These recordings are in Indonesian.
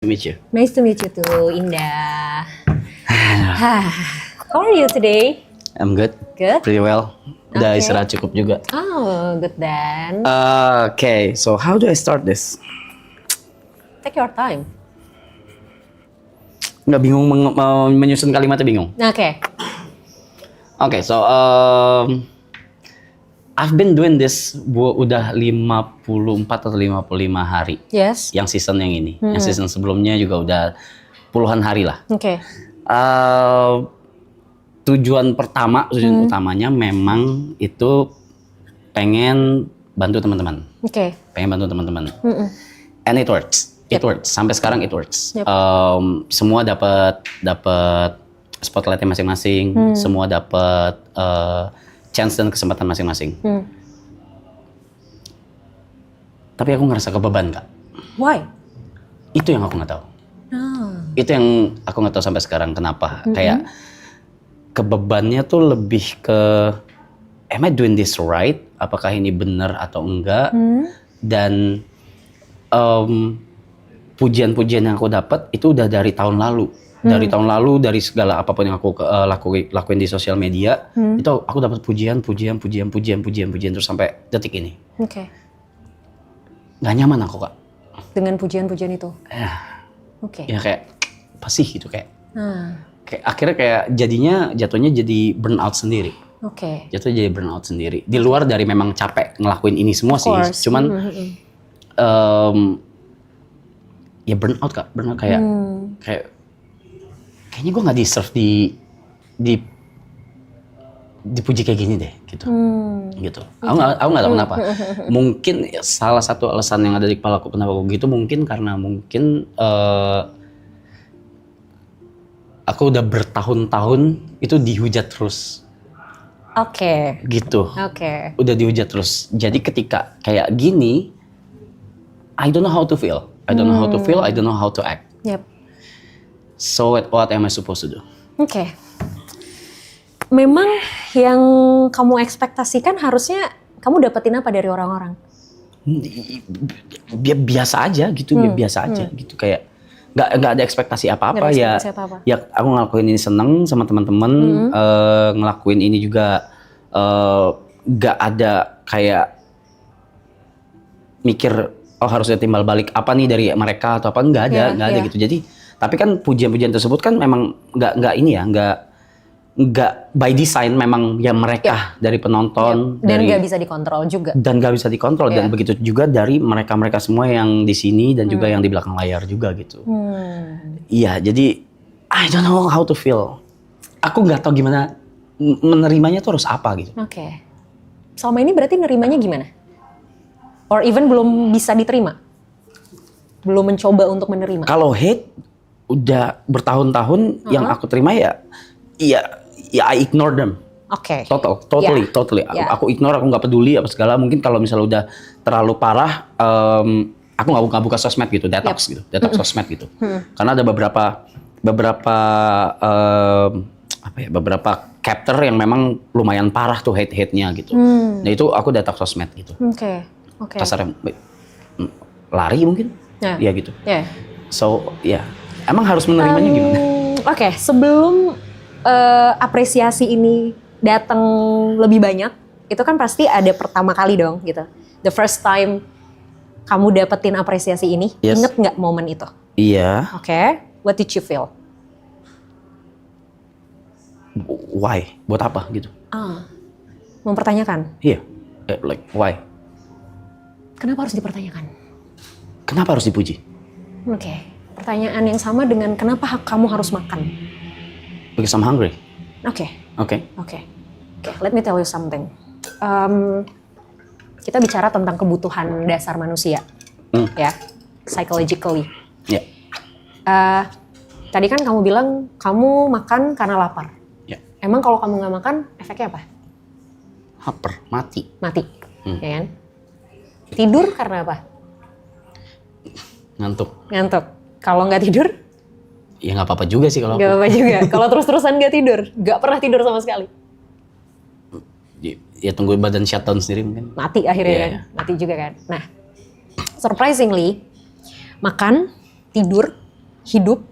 Meet you. Nice to meet you too, Indah. How are you today? I'm good. Good? Pretty well. Udah Okay. istirahat cukup juga. Oh, good then. Okay, so how do I start this? Take your time. Nggak bingung menyusun kalimatnya bingung. Okay. Okay, so I've been doing this udah 54 atau 55 hari. Yes. Yang season yang ini. Yang season sebelumnya juga udah puluhan hari lah. Okay. Tujuan utamanya memang itu pengen bantu teman-teman. Okay. Pengen bantu teman-teman. And it works. It works. Sampai sekarang it works. Yep. Semua dapat spotlightnya masing-masing. Semua dapat chance dan kesempatan masing-masing. Tapi aku ngerasa kebeban, Kak. Why? Itu yang aku nggak tahu. Itu yang aku nggak tahu sampai sekarang kenapa. Kayak kebebannya tuh lebih ke am I doing this right? Apakah ini benar atau enggak? Dan pujian-pujian yang aku dapat itu udah dari tahun lalu. Dari tahun lalu, dari segala apapun yang aku lakuin di sosial media, itu aku dapat pujian terus sampai detik ini. Okay. Nggak nyaman aku, Kak. Dengan pujian-pujian itu. Okay. Ya kayak apa sih gitu kayak akhirnya kayak jatuhnya jadi burnout sendiri. Okay. Jatuhnya jadi burnout sendiri. Di luar dari memang capek ngelakuin ini semua sih. Cuman ya burnout, Kak. Burnout kayak kayaknya gue nggak deserve dipuji kayak gini deh gitu. Gitu. Aku nggak tahu kenapa. Mungkin salah satu alasan yang ada di kepala aku kenapa aku gitu mungkin karena aku udah bertahun-tahun itu dihujat terus. Oke. Gitu. Oke. Udah dihujat terus. Jadi ketika kayak gini, I don't know how to feel. I don't know how to feel. I don't know how to act. Yep. So what am I supposed to do? Oke. Memang yang kamu ekspektasikan harusnya kamu dapetin apa dari orang-orang? Biasa aja gitu, biasa aja gitu kayak nggak ada ekspektasi apa-apa ya. Ya aku ngelakuin ini seneng sama teman-teman, ngelakuin ini juga nggak ada kayak mikir oh harusnya timbal balik apa nih dari mereka atau apa nggak ada gitu. Jadi tapi kan pujian-pujian tersebut kan memang nggak by design memang ya mereka dari penonton dan nggak bisa dikontrol juga. Dan nggak bisa dikontrol dan begitu juga dari mereka semua yang di sini dan juga yang di belakang layar juga gitu. Iya jadi I don't know how to feel. Aku nggak tahu gimana menerimanya tuh harus apa gitu. Oke. Selama ini berarti nerimanya gimana? Or even belum bisa diterima? Belum mencoba untuk menerima? Kalau hate udah bertahun-tahun yang aku terima ya I ignore them. Oke. Totally. Aku ignore, aku nggak peduli apa segala. Mungkin kalau misalnya udah terlalu parah, aku nggak buka sosmed gitu, detox sosmed gitu. Karena ada beberapa chapter yang memang lumayan parah tuh hate-nya gitu. Nah itu aku detox sosmed gitu. Oke. Kasarnya lari mungkin, ya gitu. So emang harus menerimanya gimana? Oke, sebelum apresiasi ini datang lebih banyak, itu kan pasti ada pertama kali dong gitu. The first time kamu dapetin apresiasi ini, inget nggak momen itu? Iya. Oke, what did you feel? Why? Buat apa gitu? Mempertanyakan. Iya, like why? Kenapa harus dipertanyakan? Kenapa harus dipuji? Oke, pertanyaan yang sama dengan kenapa kamu harus makan? Because I'm hungry. Oke. Okay. Let me tell you something. Kita bicara tentang kebutuhan dasar manusia, ya, psychologically. Yeah. Tadi kan kamu bilang kamu makan karena lapar. Yeah. Emang kalau kamu nggak makan, efeknya apa? Haper, mati. Ya kan? Tidur karena apa? Ngantuk. Kalau nggak tidur? Ya nggak apa-apa juga sih kalau Nggak apa-apa juga. Kalau terus-terusan nggak tidur, nggak pernah tidur sama sekali. Ya tunggu badan shutdown sendiri mungkin. Mati akhirnya kan, mati juga kan. Nah, surprisingly, makan, tidur hidup,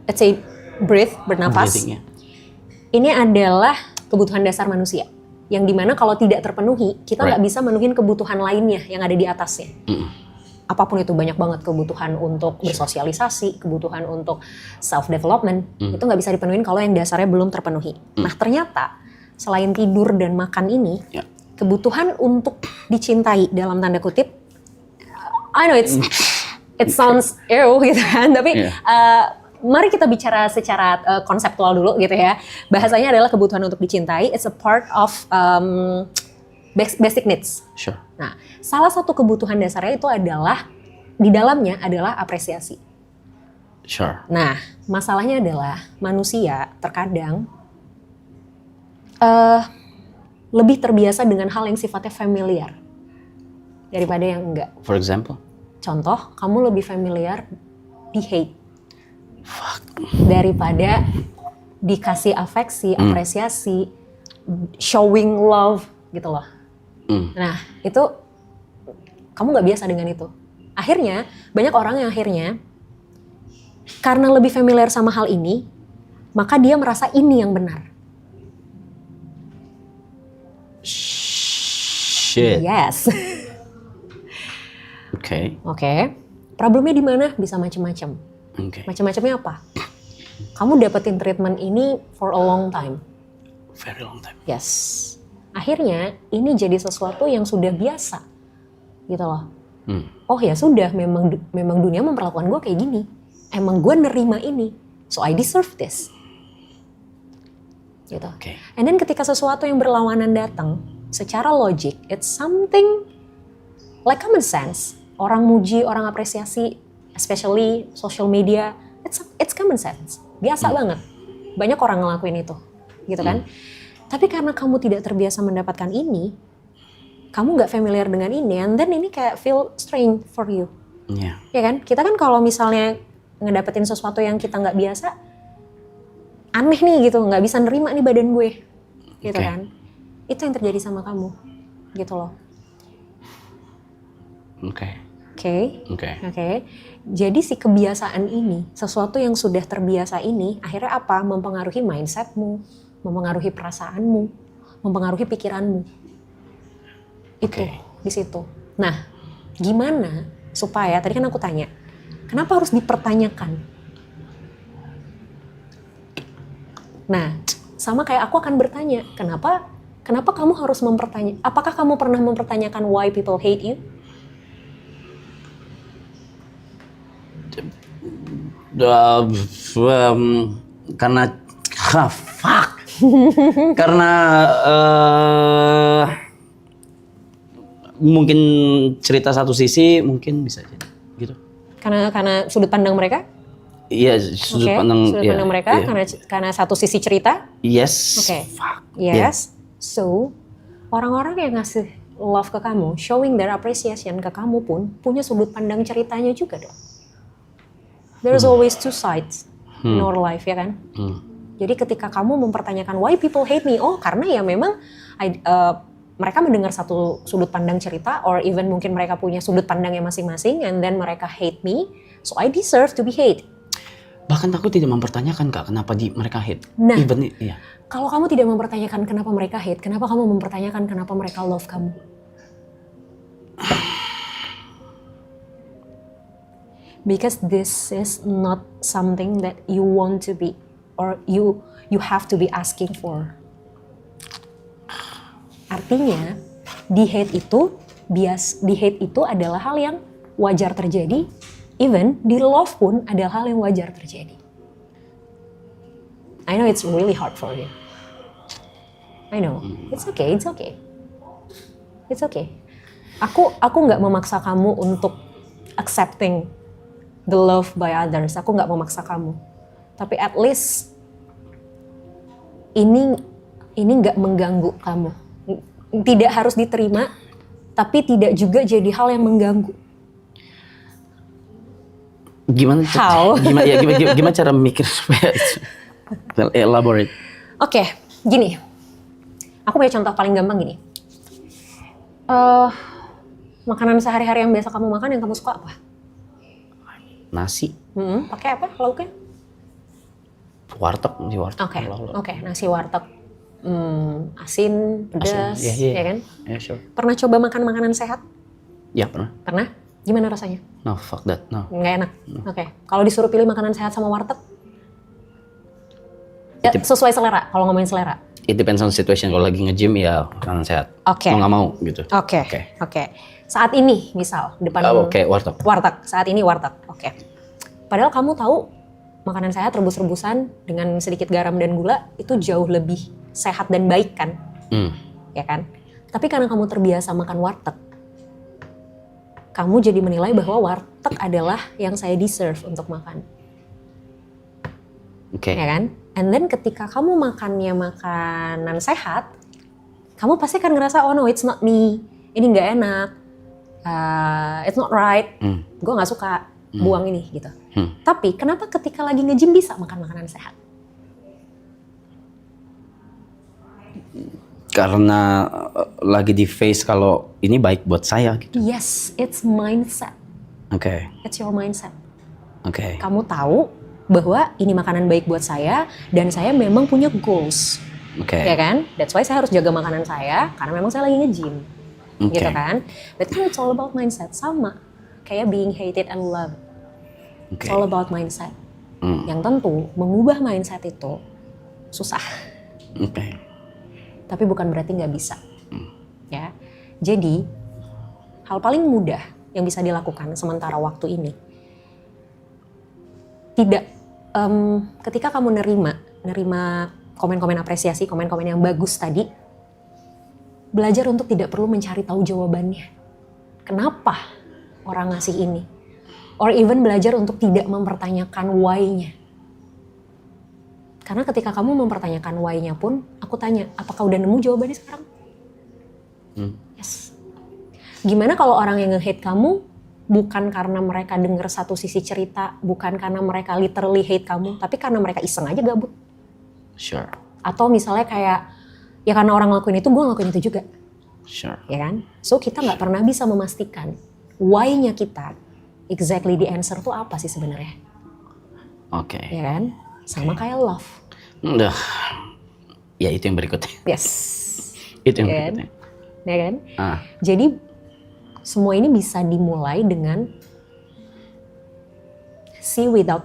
let's say breathe, bernapas. Breathing, ya. Ini adalah kebutuhan dasar manusia. Yang dimana kalau tidak terpenuhi, kita nggak bisa menuhin kebutuhan lainnya yang ada di atasnya. Apapun itu, banyak banget kebutuhan untuk bersosialisasi, kebutuhan untuk self-development, itu nggak bisa dipenuhin kalau yang dasarnya belum terpenuhi. Nah ternyata, selain tidur dan makan ini, kebutuhan untuk dicintai dalam tanda kutip, I know it sounds ew gitu kan, tapi mari kita bicara secara konseptual dulu gitu ya. Bahasanya adalah kebutuhan untuk dicintai. It's a part of basic needs. Sure. Nah, salah satu kebutuhan dasarnya itu adalah di dalamnya adalah apresiasi. Sure. Nah, masalahnya adalah manusia terkadang lebih terbiasa dengan hal yang sifatnya familiar daripada yang enggak. For example? Contoh, kamu lebih familiar di hate. Daripada dikasih afeksi, apresiasi, showing love gitu loh. Nah itu kamu nggak biasa dengan itu. Akhirnya banyak orang yang akhirnya karena lebih familiar sama hal ini, maka dia merasa ini yang benar. Shit. Yes. Oke. Problemnya di mana? Bisa macam-macam. Macam-macamnya apa? Kamu dapetin treatment ini for a long time. Very long time. Yes. Akhirnya ini jadi sesuatu yang sudah biasa, gitu loh. Oh ya sudah, memang dunia memperlakukan gue kayak gini. Emang gue nerima ini, so I deserve this. Gitu. And then ketika sesuatu yang berlawanan datang, secara logik, it's something like common sense. Orang muji, orang apresiasi, especially social media, it's common sense. Biasa banget. Banyak orang ngelakuin itu, gitu kan? Tapi karena kamu tidak terbiasa mendapatkan ini, kamu nggak familiar dengan ini, and then ini kayak feel strange for you. Ya kan? Kita kan kalau misalnya ngedapetin sesuatu yang kita nggak biasa, aneh nih gitu, nggak bisa nerima nih badan gue, gitu kan? Itu yang terjadi sama kamu, gitu loh. Oke. Jadi si kebiasaan ini, sesuatu yang sudah terbiasa ini, akhirnya apa? Mempengaruhi mindsetmu, mempengaruhi perasaanmu, mempengaruhi pikiranmu. Itu di situ. Nah, gimana supaya tadi kan aku tanya, kenapa harus dipertanyakan? Nah, sama kayak aku akan bertanya, kenapa kamu harus mempertanyakan? Apakah kamu pernah mempertanyakan why people hate you? Karena karena mungkin cerita satu sisi mungkin bisa jadi gitu. Karena sudut pandang mereka? Iya, sudut pandang mereka karena satu sisi cerita? Yes. Yes. So, orang-orang yang ngasih love ke kamu, showing their appreciation ke kamu pun punya sudut pandang ceritanya juga dong. There's always two sides in our life, ya kan? Jadi ketika kamu mempertanyakan why people hate me, karena ya memang mereka mendengar satu sudut pandang cerita, or even mungkin mereka punya sudut pandangnya masing-masing, and then mereka hate me, so I deserve to be hate. Bahkan aku tidak mempertanyakan Kak, kenapa mereka hate. Nah, iya. Kalau kamu tidak mempertanyakan kenapa mereka hate, kenapa kamu mempertanyakan kenapa mereka love kamu? Because this is not something that you want to be, or you have to be asking for. Artinya, di hate itu adalah hal yang wajar terjadi, even di love pun adalah hal yang wajar terjadi. I know it's really hard for you. I know, it's okay. Aku nggak memaksa kamu untuk accepting the love by others. Aku nggak memaksa kamu. Tapi at least ini nggak mengganggu kamu. Tidak harus diterima, tapi tidak juga jadi hal yang mengganggu. Gimana cara mikir supaya elaborate? Oke, gini. Aku punya contoh paling gampang gini. Makanan sehari-hari yang biasa kamu makan, yang kamu suka apa? Nasi. Pakai apa lauknya? Warteg, nasi warteg. Oke, nasi warteg. Asin, pedas, ya kan? Yeah, sure. Pernah coba makan makanan sehat? Ya, pernah. Pernah? Gimana rasanya? No, fuck that, no. Nggak enak? Oke. Kalau disuruh pilih makanan sehat sama warteg? Ya, sesuai selera, kalau ngomongin selera. It depends on situation. Kalau lagi nge-gym ya makanan sehat. Oke. Kalau nggak mau gitu. Oke. Saat ini misal depan warteg. Warteg. Saat ini warteg. Oke. Padahal kamu tahu makanan sehat rebus-rebusan dengan sedikit garam dan gula itu jauh lebih sehat dan baik kan? Ya kan? Tapi karena kamu terbiasa makan warteg, kamu jadi menilai bahwa warteg adalah yang saya deserve untuk makan. Oke. Ya kan? And then ketika kamu makannya makanan sehat, kamu pasti akan ngerasa, oh no, it's not me. Ini nggak enak. It's not right. Gue nggak suka buang ini gitu. Tapi kenapa ketika lagi nge-gym bisa makan makanan sehat? Karena lagi di face kalau ini baik buat saya gitu. Yes, it's mindset. Oke. It's your mindset. Oke. Kamu tahu bahwa ini makanan baik buat saya dan saya memang punya goals. Oke. Ya kan? That's why saya harus jaga makanan saya karena memang saya lagi nge-gym. Gitu kan? But kan it's all about mindset. Sama kayak being hated and loved. It's all about mindset. Yang tentu mengubah mindset itu susah. Tapi bukan berarti nggak bisa. Ya. Jadi hal paling mudah yang bisa dilakukan sementara waktu ini, ketika kamu nerima komen-komen apresiasi, komen-komen yang bagus tadi, belajar untuk tidak perlu mencari tahu jawabannya. Kenapa orang ngasih ini? Or even belajar untuk tidak mempertanyakan why-nya. Karena ketika kamu mempertanyakan why-nya pun, aku tanya, apakah udah nemu jawabannya sekarang? Yes. Gimana kalau orang yang nge-hate kamu bukan karena mereka denger satu sisi cerita, bukan karena mereka literally hate kamu, tapi karena mereka iseng aja gabut. Sure. Atau misalnya kayak, ya karena orang ngelakuin itu, gue ngelakuin itu juga. Sure. Ya kan? So kita nggak pernah bisa memastikan why-nya kita, exactly the answer tuh apa sih sebenarnya. Oke. Ya kan? Sama kayak love. Udah. Ya itu yang berikutnya. Yes. Itu yang Ya kan? berikutnya. Ya kan? Jadi semua ini bisa dimulai dengan see without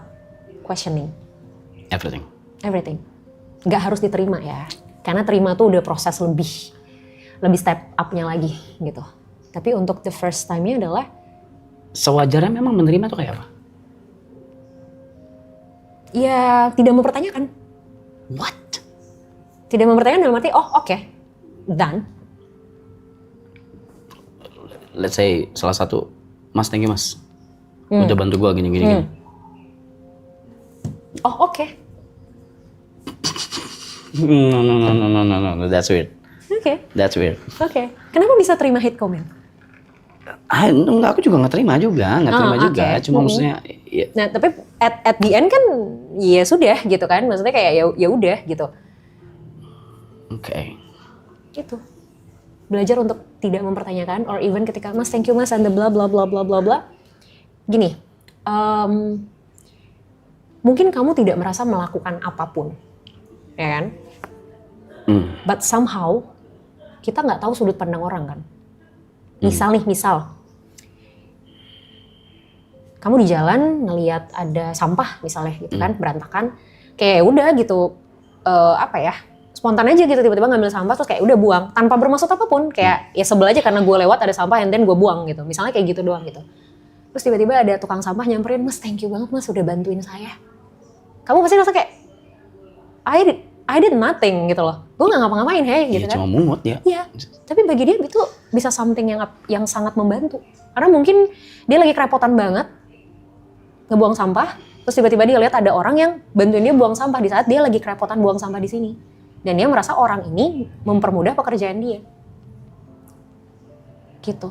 questioning. Everything. Gak harus diterima ya. Karena terima tuh udah proses lebih step up-nya lagi gitu. Tapi untuk the first time-nya adalah sewajarnya memang menerima tuh kayak apa? Ya tidak mempertanyakan. What? Tidak mempertanyakan dalam arti, oh oke, done. Let's say salah satu, Mas, thank you Mas. Udah bantu gua gini. Oh oke. No, that's weird. Oke. That's weird. Oke. Kenapa bisa terima hate comment? Enggak, aku juga nggak terima juga. Cuma maksudnya. Ya. Nah, tapi at the end kan, ya sudah gitu kan. Maksudnya kayak ya udah gitu. Oke. Gitu. Belajar untuk tidak mempertanyakan, or even ketika Mas thank you Mas and the bla bla bla bla bla bla. Gini, mungkin kamu tidak merasa melakukan apapun, ya kan? But somehow kita nggak tahu sudut pandang orang kan. Misal kamu di jalan ngelihat ada sampah misalnya gitu kan, berantakan, kayak udah gitu, spontan aja gitu tiba-tiba ngambil sampah terus kayak udah buang tanpa bermaksud apapun, kayak ya sebel aja karena gue lewat ada sampah and then gue buang gitu, misalnya kayak gitu doang gitu. Terus tiba-tiba ada tukang sampah nyamperin, Mas thank you banget Mas udah bantuin saya. Kamu pasti rasa kayak I did nothing gitu loh, gue nggak ngapa-ngapain gitu kan. Cuma mungut ya. Iya, tapi bagi dia itu bisa something yang sangat membantu. Karena mungkin dia lagi kerepotan banget ngebuang sampah, terus tiba-tiba dia lihat ada orang yang bantuin dia buang sampah di saat dia lagi kerepotan buang sampah di sini. Dan dia merasa orang ini mempermudah pekerjaan dia. Gitu.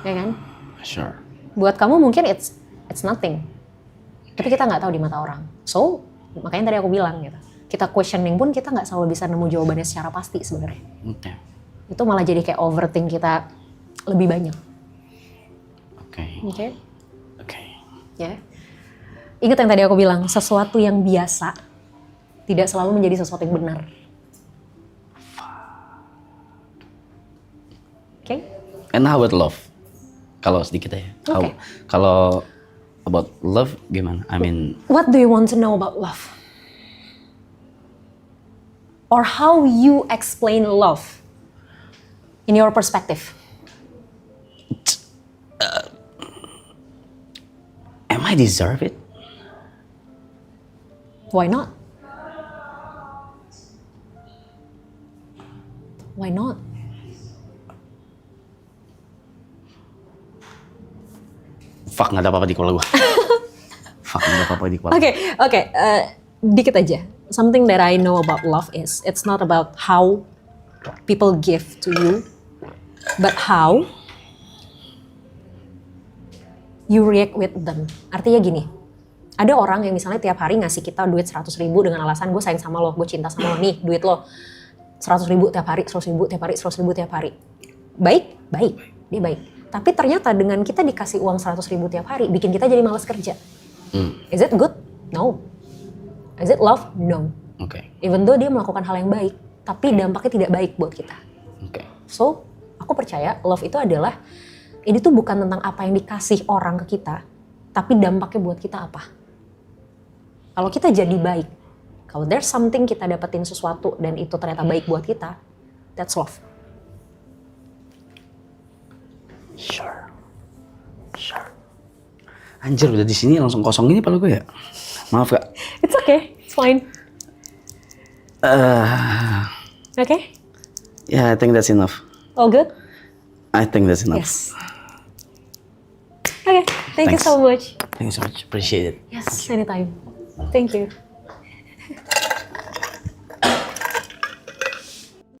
Ya kan? Sure. Buat kamu mungkin it's nothing. Tapi kita nggak tahu di mata orang. So, makanya tadi aku bilang gitu. Kita questioning pun kita nggak selalu bisa nemu jawabannya secara pasti sebenarnya. Okay. Itu malah jadi kayak overthink kita lebih banyak. Oke. Oke. Oke. Ya. Ingat yang tadi aku bilang, sesuatu yang biasa tidak selalu menjadi sesuatu yang benar. Oke? And how about love? Kalau sedikit aja. Oke. Kalau about love gimana? I mean, What do you want to know about love? Or how you explain love in your perspective? am I deserve it? Why not? Why not? Fuck, nggak ada apa-apa di kepala gue. Fuck, nggak ada apa-apa di kepala. Oke, dikit aja. Something that I know about love is it's not about how people give to you, but how you react with them. Artinya gini, ada orang yang misalnya tiap hari ngasih kita duit 100.000 dengan alasan gue sayang sama lo, gue cinta sama lo, nih duit lo 100.000 tiap hari, 100.000 tiap hari, 100.000 tiap hari. Baik, dia baik. Tapi ternyata dengan kita dikasih uang 100.000 tiap hari, bikin kita jadi malas kerja. Is it good? No. Is it love? No. Oke. Even though dia melakukan hal yang baik, tapi dampaknya tidak baik buat kita. Oke. So, aku percaya love itu adalah, ini tuh bukan tentang apa yang dikasih orang ke kita, tapi dampaknya buat kita apa. Kalau kita jadi baik, kalau there's something kita dapetin sesuatu dan itu ternyata baik buat kita, that's love. Sure. Anjir, udah di sini langsung kosong gini kepala gue ya. Maaf Kak. It's okay, it's fine. Okay? Yeah, I think that's enough. All good? I think that's enough. Yes. Okay, thank you Thanks. so much. Thank you so much. Appreciate it. Yes, anytime. Thank you.